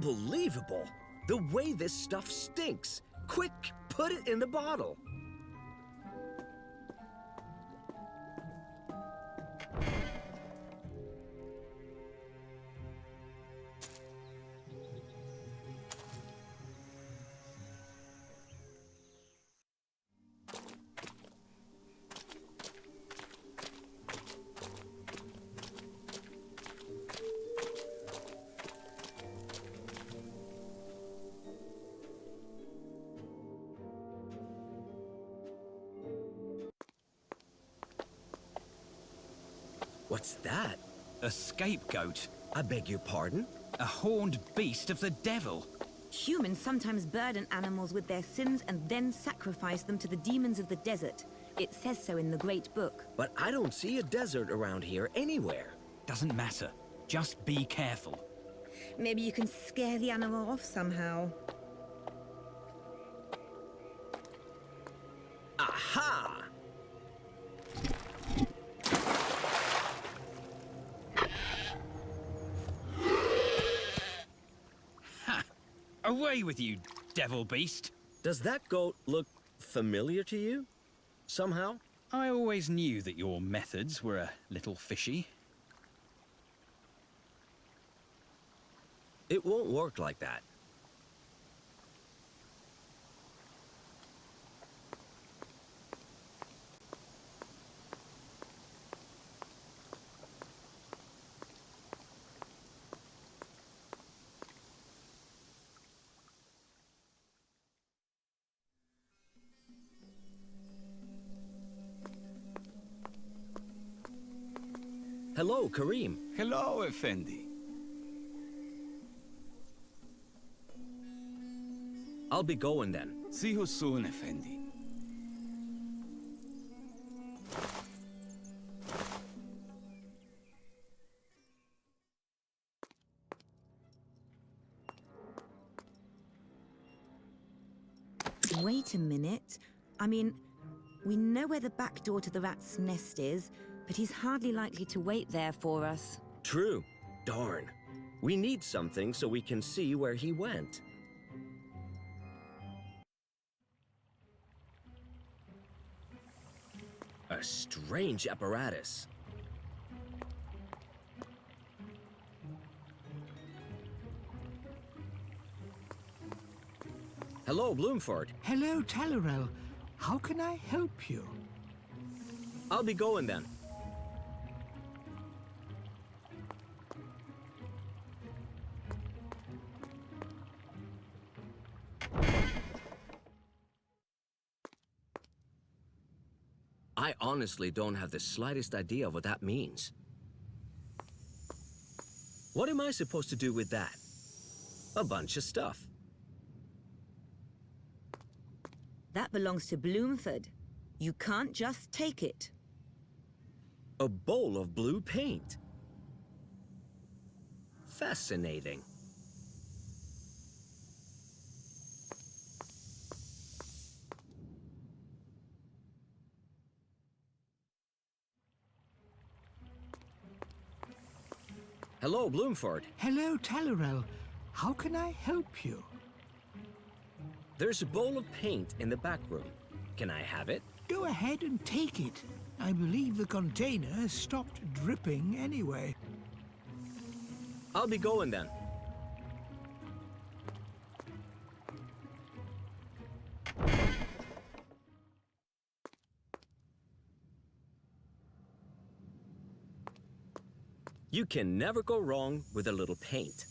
Unbelievable! The way this stuff stinks! Quick, put it in the bottle! What's that? A scapegoat. I beg your pardon? A horned beast of the devil. Humans sometimes burden animals with their sins and then sacrifice them to the demons of the desert. It says so in the Great Book. But I don't see a desert around here anywhere. Doesn't matter. Just be careful. Maybe you can scare the animal off somehow. Aha! Away with you, devil beast. Does that goat look familiar to you? Somehow? I always knew that your methods were a little fishy. It won't work like that. Hello, Kareem. Hello, Effendi. I'll be going then. See you soon, Effendi. Wait a minute. I mean, we know where the back door to the rat's nest is, but he's hardly likely to wait there for us. True. Darn. We need something so we can see where he went. A strange apparatus. Hello, Bloomford. Hello, Tailor. How can I help you? I'll be going then. I honestly don't have the slightest idea of what that means. What am I supposed to do with that? A bunch of stuff. That belongs to Bloomford. You can't just take it. A bowl of blue paint. Fascinating. Hello, Bloomford. Hello, Tailor. How can I help you? There's a bowl of paint in the back room. Can I have it? Go ahead and take it. I believe the container has stopped dripping anyway. I'll be going then. You can never go wrong with a little paint.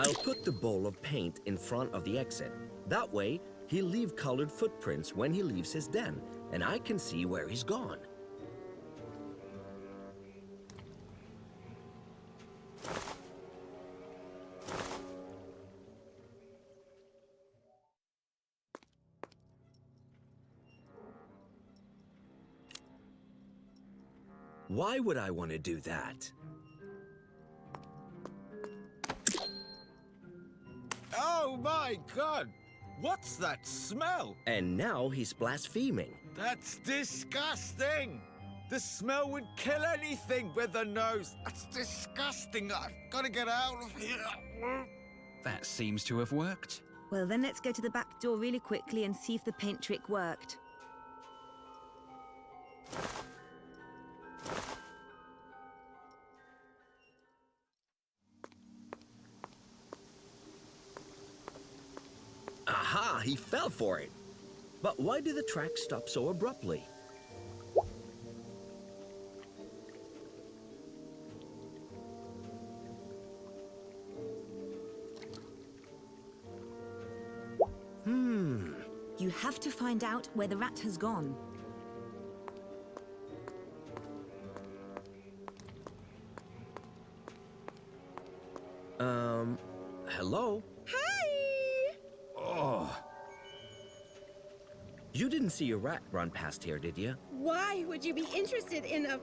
I'll put the bowl of paint in front of the exit. That way, he'll leave colored footprints when he leaves his den, and I can see where he's gone. Why would I want to do that? Oh my God! What's that smell? And now he's blaspheming. That's disgusting! The smell would kill anything with a nose. That's disgusting. I've got to get out of here. That seems to have worked. Well, then let's go to the back door really quickly and see if the paint trick worked. Aha! He fell for it. But why did the track stop so abruptly? You have to find out where the rat has gone. Hello? Hi! Oh. You didn't see a rat run past here, did you? Why would you be interested in a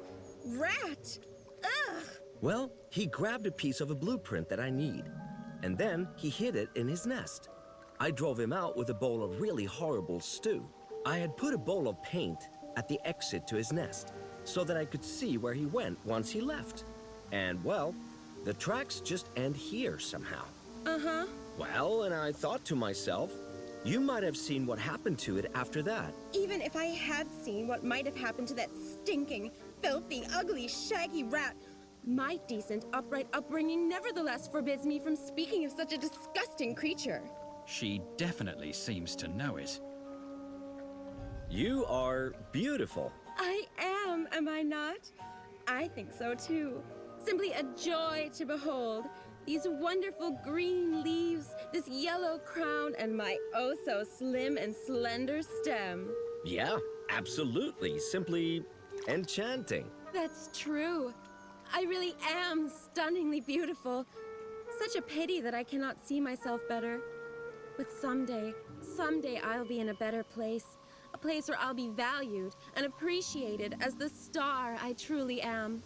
rat? Ugh! Well, he grabbed a piece of a blueprint that I need, and then he hid it in his nest. I drove him out with a bowl of really horrible stew. I had put a bowl of paint at the exit to his nest so that I could see where he went once he left. And, well, the tracks just end here somehow. Uh-huh. Well, and I thought to myself, you might have seen what happened to it after that. Even if I had seen what might have happened to that stinking, filthy, ugly, shaggy rat, my decent, upright upbringing nevertheless forbids me from speaking of such a disgusting creature. She definitely seems to know it. You are beautiful. I am I not? I think so too. Simply a joy to behold. These wonderful green leaves, this yellow crown, and my oh-so-slim and slender stem. Yeah, absolutely. Simply enchanting. That's true. I really am stunningly beautiful. Such a pity that I cannot see myself better. But someday I'll be in a better place. A place where I'll be valued and appreciated as the star I truly am.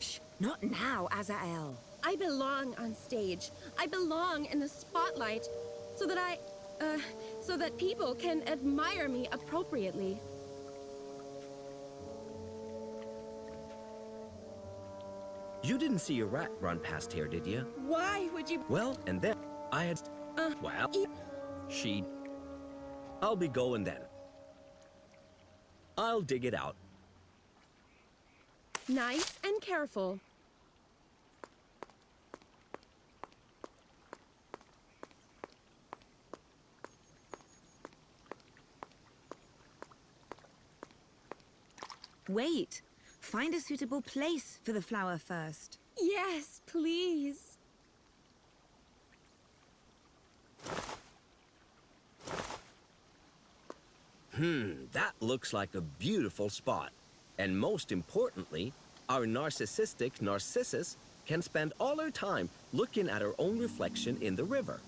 Shh, not now, Azael. I belong on stage. I belong in the spotlight so that people can admire me appropriately. You didn't see a rat run past here, did you? Why would you? Well, and then I had... Well, She... I'll be going then. I'll dig it out. Nice and careful. Wait. Find a suitable place for the flower first. Yes, please. That looks like a beautiful spot. And most importantly, our narcissistic Narcissus can spend all her time looking at her own reflection in the river.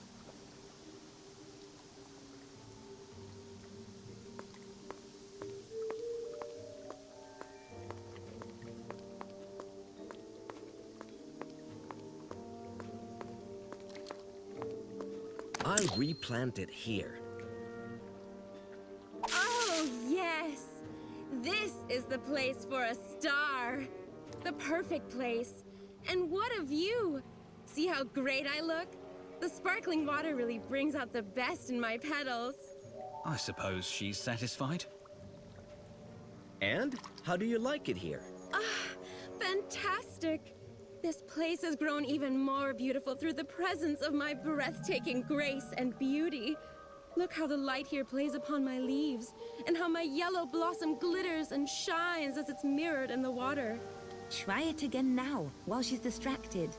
I'll replant it here. Oh, yes. This is the place for a star. The perfect place. And what a view! See how great I look? The sparkling water really brings out the best in my petals. I suppose she's satisfied. And how do you like it here? Fantastic! This place has grown even more beautiful through the presence of my breathtaking grace and beauty. Look how the light here plays upon my leaves, and how my yellow blossom glitters and shines as it's mirrored in the water. Try it again now, while she's distracted.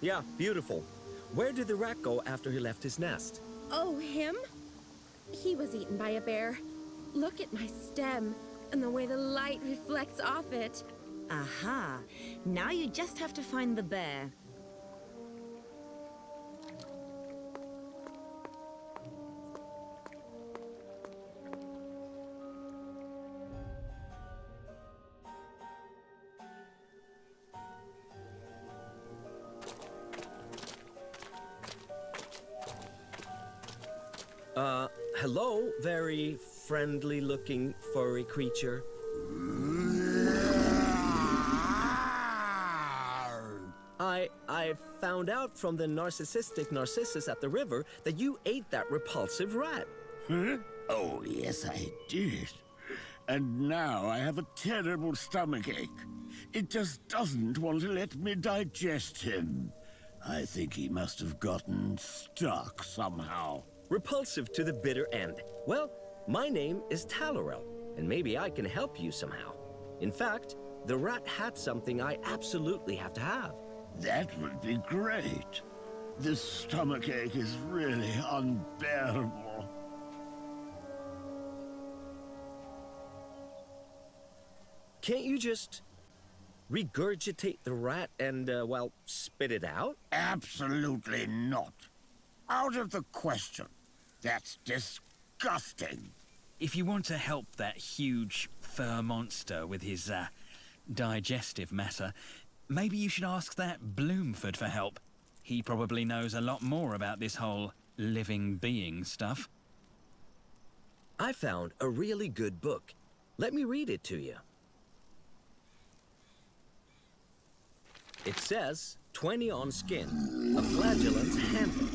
Yeah, beautiful. Where did the rat go after he left his nest? Oh, him? He was eaten by a bear. Look at my stem and the way the light reflects off it. Aha. Now you just have to find the bear. Hello, very friendly-looking furry creature. I found out from the narcissistic Narcissus at the river that you ate that repulsive rat. Huh? Oh, yes, I did. And now I have a terrible stomachache. It just doesn't want to let me digest him. I think he must have gotten stuck somehow. Repulsive to the bitter end. Well, my name is Tailor, and maybe I can help you somehow. In fact, the rat had something I absolutely have to have. That would be great. This stomachache is really unbearable. Can't you just regurgitate the rat and, well, spit it out? Absolutely not. Out of the question. That's disgusting. If you want to help that huge fur monster with his, digestive matter, maybe you should ask that Bloomford for help. He probably knows a lot more about this whole living being stuff. I found a really good book. Let me read it to you. It says, 20 on skin, a flagellant's handle.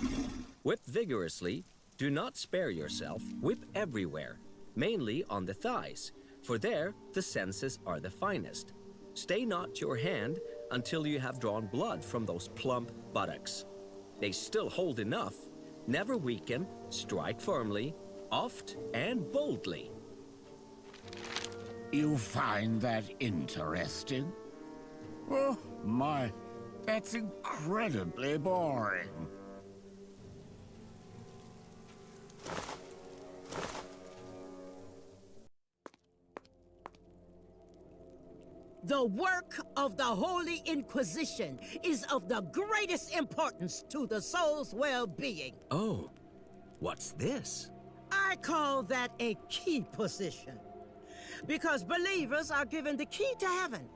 Whip vigorously, do not spare yourself, whip everywhere, mainly on the thighs, for there the senses are the finest. Stay not your hand until you have drawn blood from those plump buttocks. They still hold enough, never weaken, strike firmly, oft and boldly. You find that interesting? Oh, my, that's incredibly boring. The work of the Holy Inquisition is of the greatest importance to the soul's well-being. Oh, what's this? I call that a key position. Because believers are given the key to heaven,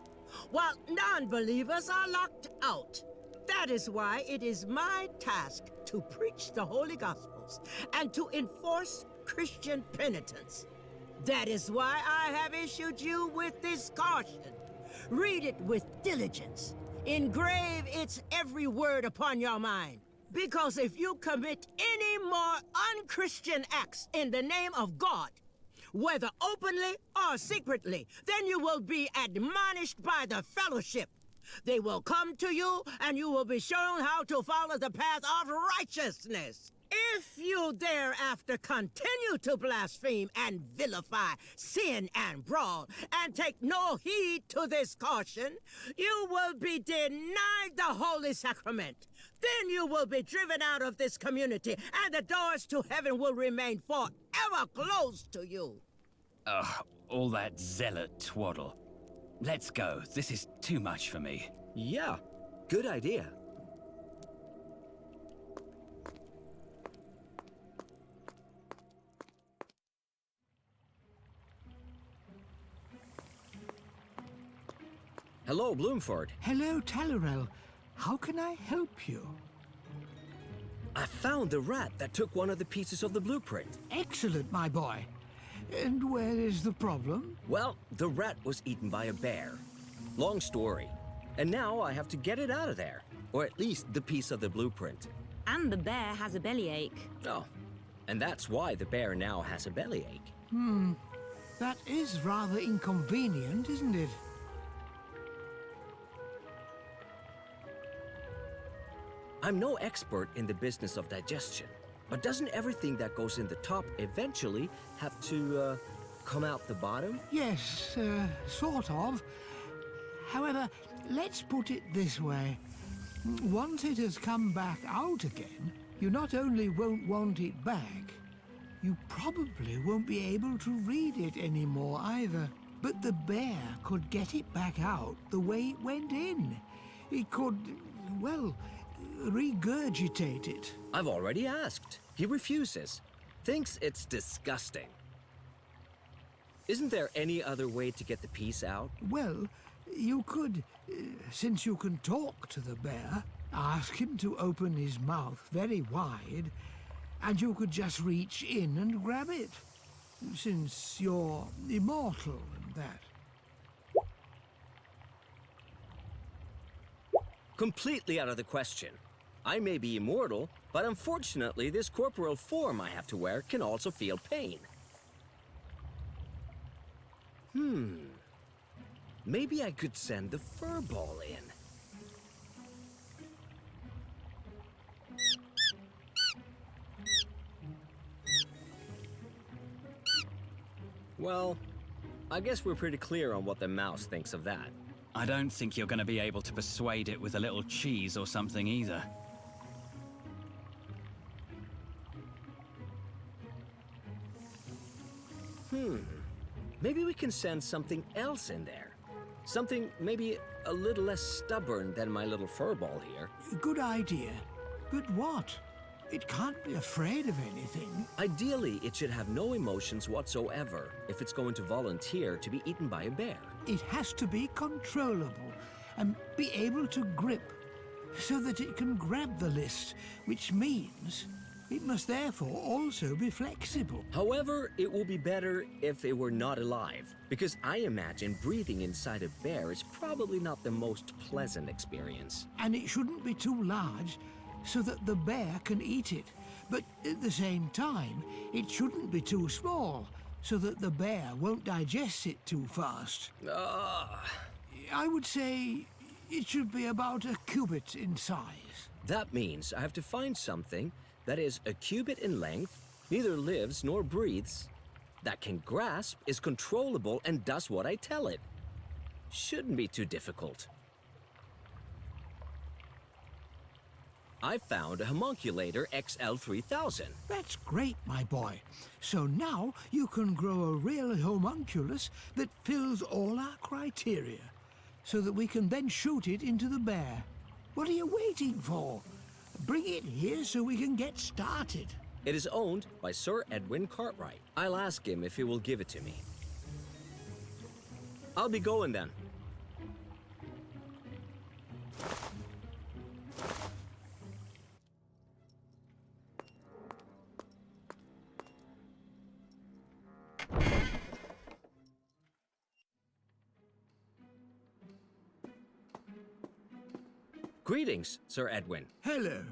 while non-believers are locked out. That is why it is my task to preach the Holy Gospels and to enforce Christian penitence. That is why I have issued you with this caution. Read it with diligence. Engrave its every word upon your mind. Because if you commit any more unchristian acts in the name of God, whether openly or secretly, then you will be admonished by the fellowship. They will come to you, and you will be shown how to follow the path of righteousness. If you thereafter continue to blaspheme and vilify, sin and brawl, and take no heed to this caution, you will be denied the Holy Sacrament. Then you will be driven out of this community, and the doors to heaven will remain forever closed to you. Ugh, all that zealot twaddle. Let's go. This is too much for me. Yeah, good idea. Hello, Bloomford. Hello, Tailor. How can I help you? I found the rat that took one of the pieces of the blueprint. Excellent, my boy. And where is the problem? Well, the rat was eaten by a bear. Long story. And now I have to get it out of there. Or at least the piece of the blueprint. And the bear has a bellyache. Oh, and that's why the bear now has a bellyache. That is rather inconvenient, isn't it? I'm no expert in the business of digestion, but doesn't everything that goes in the top eventually have to, come out the bottom? Yes, sort of. However, let's put it this way. Once it has come back out again, you not only won't want it back, you probably won't be able to read it anymore either. But the bear could get it back out the way it went in. It could, well, regurgitate it. I've already asked. He refuses. Thinks it's disgusting. Isn't there any other way to get the piece out? Well, you could, since you can talk to the bear, ask him to open his mouth very wide, and you could just reach in and grab it, since you're immortal and that. Completely out of the question. I may be immortal, but unfortunately this corporeal form I have to wear can also feel pain. Maybe I could send the fur ball in. Well, I guess we're pretty clear on what the mouse thinks of that. I don't think you're going to be able to persuade it with a little cheese or something either. Maybe we can send something else in there. Something maybe a little less stubborn than my little fur ball here. Good idea. But what? It can't be afraid of anything. Ideally, it should have no emotions whatsoever if it's going to volunteer to be eaten by a bear. It has to be controllable and be able to grip so that it can grab the list, which means it must therefore also be flexible. However, it will be better if it were not alive, because I imagine breathing inside a bear is probably not the most pleasant experience. And it shouldn't be too large so that the bear can eat it. But at the same time, it shouldn't be too small so that the bear won't digest it too fast. I would say it should be about a cubit in size. That means I have to find something that is a cubit in length, neither lives nor breathes, that can grasp, is controllable, and does what I tell it. Shouldn't be too difficult. I found a Homunculator XL3000. That's great, my boy. So now you can grow a real homunculus that fills all our criteria, so that we can then shoot it into the bear. What are you waiting for? Bring it here so we can get started. It is owned by Sir Edwin Cartwright. I'll ask him if he will give it to me. I'll be going then. Greetings, Sir Edwin. Hello.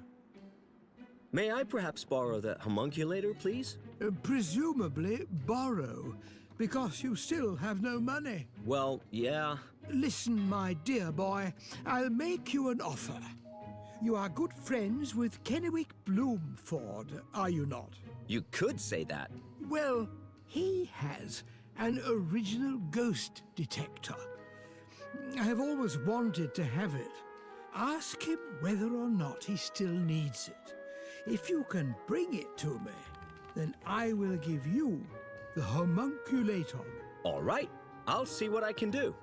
May I perhaps borrow the Homunculator, please? Presumably borrow, because you still have no money. Well, yeah. Listen, my dear boy, I'll make you an offer. You are good friends with Kennewick Bloomford, are you not? You could say that. Well, he has an original ghost detector. I have always wanted to have it. Ask him whether or not he still needs it. If you can bring it to me, then I will give you the Homunculator. All right, I'll see what I can do.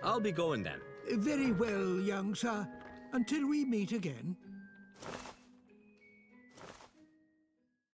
I'll be going then. Very well, young sir. Until we meet again.